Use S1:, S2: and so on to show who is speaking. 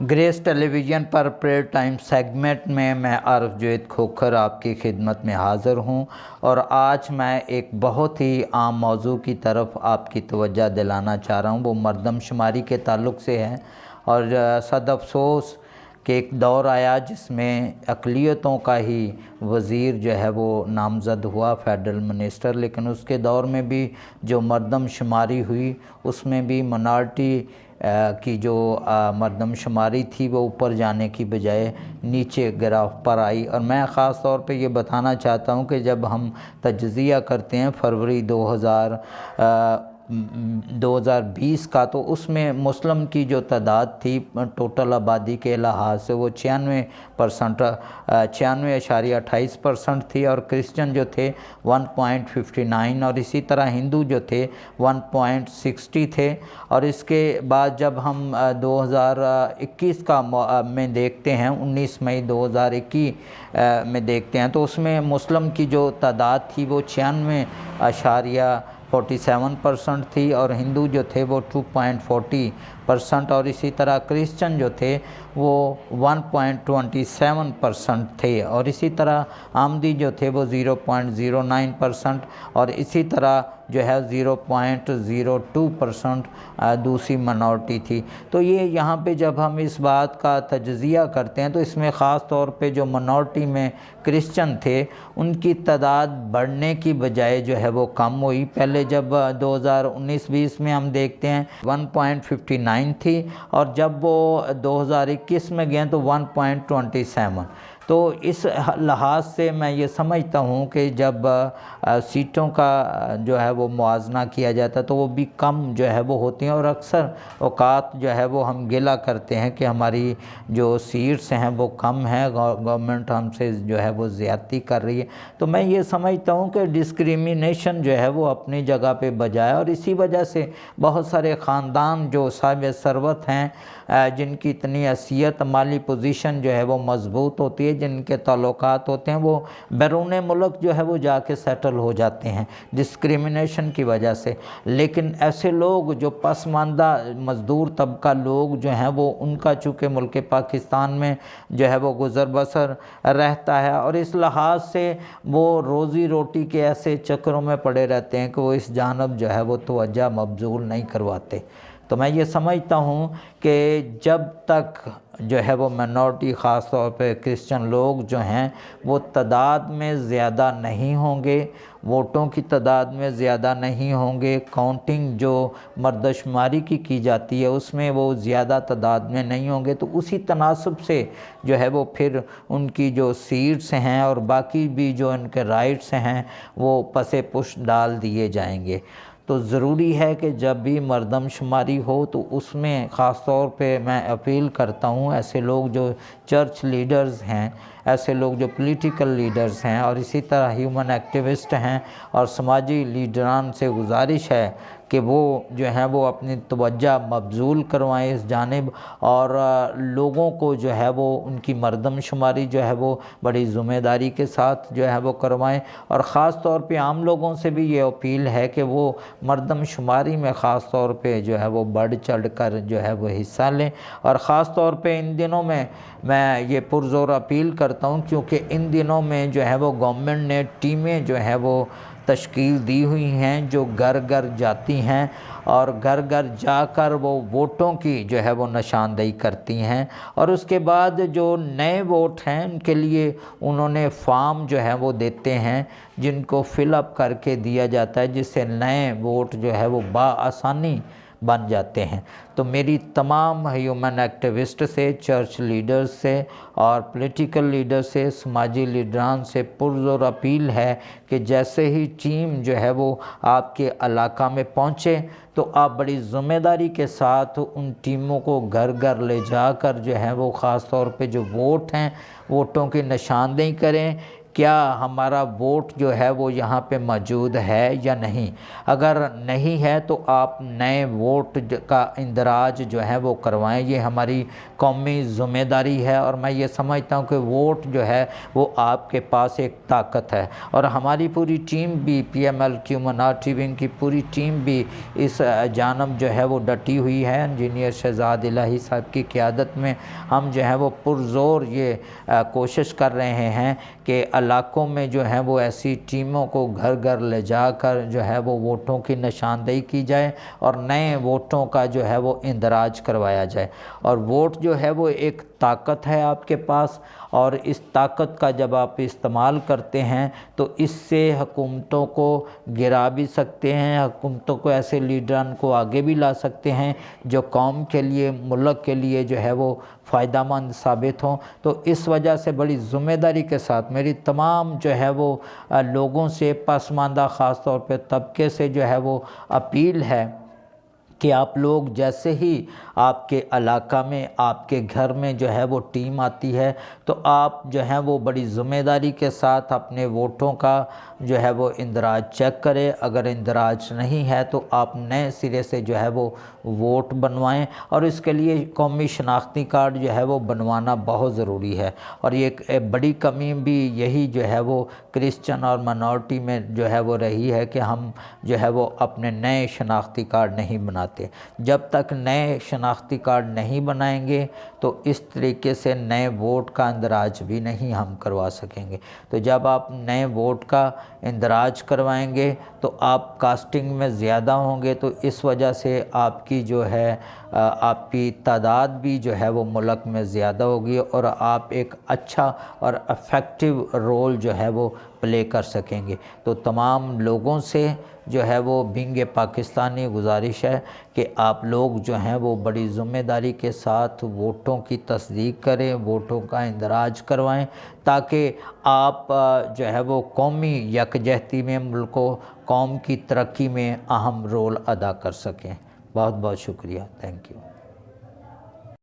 S1: Grease ٹیلی vision پر prayer time segment میں عارف جوید کھوکھر آپ کی خدمت میں حاضر ہوں، اور آج میں ایک بہت ہی عام موضوع کی طرف آپ کی توجہ دلانا چاہ رہا ہوں۔ وہ مردم شماری کے تعلق سے ہے، اور صد افسوس کہ ایک دور آیا جس میں اقلیتوں کا ہی وزیر جو ہے وہ نامزد ہوا، فیڈرل منسٹر، لیکن اس کے دور میں بھی جو مردم شماری ہوئی اس میں بھی منارٹی کی جو مردم شماری تھی وہ اوپر جانے کی بجائے نیچے گراف پر آئی۔ اور میں خاص طور پہ یہ بتانا چاہتا ہوں کہ جب ہم تجزیہ کرتے ہیں فروری 2020 کا، تو اس میں مسلم کی جو تعداد تھی ٹوٹل آبادی کے لحاظ سے وہ 96.28% تھی، اور کرسچن جو تھے 1.59، اور اسی طرح ہندو جو تھے 1.60 تھے۔ اور اس کے بعد جب ہم 2021 کا میں دیکھتے ہیں، 19 مئی 2021 میں دیکھتے ہیں، تو اس میں مسلم کی جو تعداد تھی وہ 96.47% تھی، اور ہندو جو تھے وہ 2.40%، اور اسی طرح کرسچن جو تھے وہ 1.27% تھے، اور اسی طرح آمدی جو تھے وہ 0.09%، اور اسی طرح جو ہے 0.02% دوسری منارٹی تھی۔ تو یہ یہاں پہ جب ہم اس بات کا تجزیہ کرتے ہیں تو اس میں خاص طور پہ جو منارٹی میں کرسچن تھے ان کی تعداد بڑھنے کی بجائے جو ہے وہ کم ہوئی۔ پہلے جب 2019-20 میں ہم دیکھتے ہیں 1.59 تھی، اور جب وہ 2021 میں گئے تو 1.27۔ تو اس لحاظ سے میں یہ سمجھتا ہوں کہ جب سیٹوں کا جو ہے وہ موازنہ کیا جاتا ہے تو وہ بھی کم جو ہے وہ ہوتی ہیں، اور اکثر اوقات جو ہے وہ ہم گلہ کرتے ہیں کہ ہماری جو سیٹس ہیں وہ کم ہیں، گورنمنٹ ہم سے جو ہے وہ زیادتی کر رہی ہے۔ تو میں یہ سمجھتا ہوں کہ ڈسکریمنیشن جو ہے وہ اپنی جگہ پہ بجائے، اور اسی وجہ سے بہت سارے خاندان جو صاحب ثروت ہیں، جن کی اتنی حیثیت مالی پوزیشن جو ہے وہ مضبوط ہوتی ہے، جن کے تعلقات ہوتے ہیں، وہ بیرون ملک جو ہے وہ جا کے سیٹل ہو جاتے ہیں ڈسکریمنیشن کی وجہ سے۔ لیکن ایسے لوگ جو پسماندہ مزدور طبقہ لوگ جو ہیں وہ ان کا چونکہ ملک پاکستان میں جو ہے وہ گزر بسر رہتا ہے، اور اس لحاظ سے وہ روزی روٹی کے ایسے چکروں میں پڑے رہتے ہیں کہ وہ اس جانب جو ہے وہ توجہ مبذول نہیں کرواتے۔ تو میں یہ سمجھتا ہوں کہ جب تک جو ہے وہ منارٹی خاص طور پہ کرسچن لوگ جو ہیں وہ تعداد میں زیادہ نہیں ہوں گے، ووٹوں کی تعداد میں زیادہ نہیں ہوں گے، کاؤنٹنگ جو مردم شماری کی جاتی ہے اس میں وہ زیادہ تعداد میں نہیں ہوں گے، تو اسی تناسب سے جو ہے وہ پھر ان کی جو سیٹس ہیں اور باقی بھی جو ان کے رائٹس ہیں وہ پس پش ڈال دیے جائیں گے۔ تو ضروری ہے کہ جب بھی مردم شماری ہو تو اس میں خاص طور پہ میں اپیل کرتا ہوں ایسے لوگ جو چرچ لیڈرز ہیں، ایسے لوگ جو پولیٹیکل لیڈرز ہیں، اور اسی طرح ہیومن ایکٹیوسٹ ہیں اور سماجی لیڈران سے گزارش ہے کہ وہ جو ہیں وہ اپنی توجہ مبذول کروائیں اس جانب، اور لوگوں کو جو ہے وہ ان کی مردم شماری جو ہے وہ بڑی ذمہ داری کے ساتھ جو ہے وہ کروائیں، اور خاص طور پہ عام لوگوں سے بھی یہ اپیل ہے کہ وہ مردم شماری میں خاص طور پہ جو ہے وہ بڑھ چڑھ کر جو ہے وہ حصہ لیں۔ اور خاص طور پہ ان دنوں میں یہ پرزور اپیل کرتا ہوں کیونکہ ان دنوں میں جو ہے وہ گورنمنٹ نے ٹیمیں جو ہے وہ تشکیل دی ہوئی ہیں جو گھر گھر جاتی ہیں، اور گھر گھر جا کر وہ ووٹوں کی جو ہے وہ نشاندہی کرتی ہیں، اور اس کے بعد جو نئے ووٹ ہیں ان کے لیے انہوں نے فارم جو ہے وہ دیتے ہیں جن کو فل اپ کر کے دیا جاتا ہے، جس سے نئے ووٹ جو ہے وہ بآسانی بن جاتے ہیں۔ تو میری تمام ہیومن ایکٹیوسٹ سے، چرچ لیڈرز سے اور پولیٹیکل لیڈر سے، سماجی لیڈران سے پرزور اپیل ہے کہ جیسے ہی ٹیم جو ہے وہ آپ کے علاقہ میں پہنچے تو آپ بڑی ذمہ داری کے ساتھ ان ٹیموں کو گھر گھر لے جا کر جو ہے وہ خاص طور پہ جو ووٹ ہیں ووٹوں کی نشاندہی کریں کیا ہمارا ووٹ جو ہے وہ یہاں پہ موجود ہے یا نہیں۔ اگر نہیں ہے تو آپ نئے ووٹ کا اندراج جو ہے وہ کروائیں، یہ ہماری قومی ذمہ داری ہے، اور میں یہ سمجھتا ہوں کہ ووٹ جو ہے وہ آپ کے پاس ایک طاقت ہے، اور ہماری پوری ٹیم بھی P M L Q minority wing کی پوری ٹیم بھی اس جانب جو ہے وہ ڈٹی ہوئی ہے۔ انجینئر شہزاد الہی صاحب کی قیادت میں ہم جو ہے وہ پرزور یہ کوشش کر رہے ہیں کہ علاقوں میں جو ہے وہ ایسی ٹیموں کو گھر گھر لے جا کر جو ہے وہ ووٹوں کی نشاندہی کی جائے اور نئے ووٹوں کا جو ہے وہ اندراج کروایا جائے۔ اور ووٹ جو ہے وہ ایک طاقت ہے آپ کے پاس، اور اس طاقت کا جب آپ استعمال کرتے ہیں تو اس سے حکومتوں کو گرا بھی سکتے ہیں، حکومتوں کو ایسے لیڈران کو آگے بھی لا سکتے ہیں جو قوم کے لیے، ملک کے لیے جو ہے وہ فائدہ مند ثابت ہوں۔ تو اس وجہ سے بڑی ذمہ داری کے ساتھ میری تمام جو ہے وہ لوگوں سے، پسماندہ خاص طور پہ طبقے سے جو ہے وہ اپیل ہے کہ آپ لوگ جیسے ہی آپ کے علاقہ میں، آپ کے گھر میں جو ہے وہ ٹیم آتی ہے تو آپ جو ہیں وہ بڑی ذمہ داری کے ساتھ اپنے ووٹوں کا جو ہے وہ اندراج چیک کرے۔ اگر اندراج نہیں ہے تو آپ نئے سرے سے جو ہے وہ ووٹ بنوائیں، اور اس کے لیے قومی شناختی کارڈ جو ہے وہ بنوانا بہت ضروری ہے۔ اور یہ ایک بڑی کمی بھی یہی جو ہے وہ کرسچن اور منارٹی میں جو ہے وہ رہی ہے کہ ہم جو ہے وہ اپنے نئے شناختی کارڈ نہیں بناتے۔ جب تک نئے شناختی کارڈ نہیں بنائیں گے تو اس طریقے سے نئے ووٹ کا اندراج بھی نہیں ہم کروا سکیں گے۔ تو جب آپ نئے ووٹ کا اندراج کروائیں گے تو آپ کاسٹنگ میں زیادہ ہوں گے، تو اس وجہ سے آپ کی جو ہے آپ کی تعداد بھی جو ہے وہ ملک میں زیادہ ہوگی، اور آپ ایک اچھا اور افیکٹو رول جو ہے وہ پلے کر سکیں گے۔ تو تمام لوگوں سے جو ہے وہ بینگ پاکستانی گزارش ہے کہ آپ لوگ جو ہیں وہ بڑی ذمہ داری کے ساتھ ووٹوں کی تصدیق کریں، ووٹوں کا اندراج کروائیں، تاکہ آپ جو ہے وہ قومی یکجہتی میں، ملک و قوم کی ترقی میں اہم رول ادا کر سکیں۔ بہت بہت شکریہ، تھینک یو۔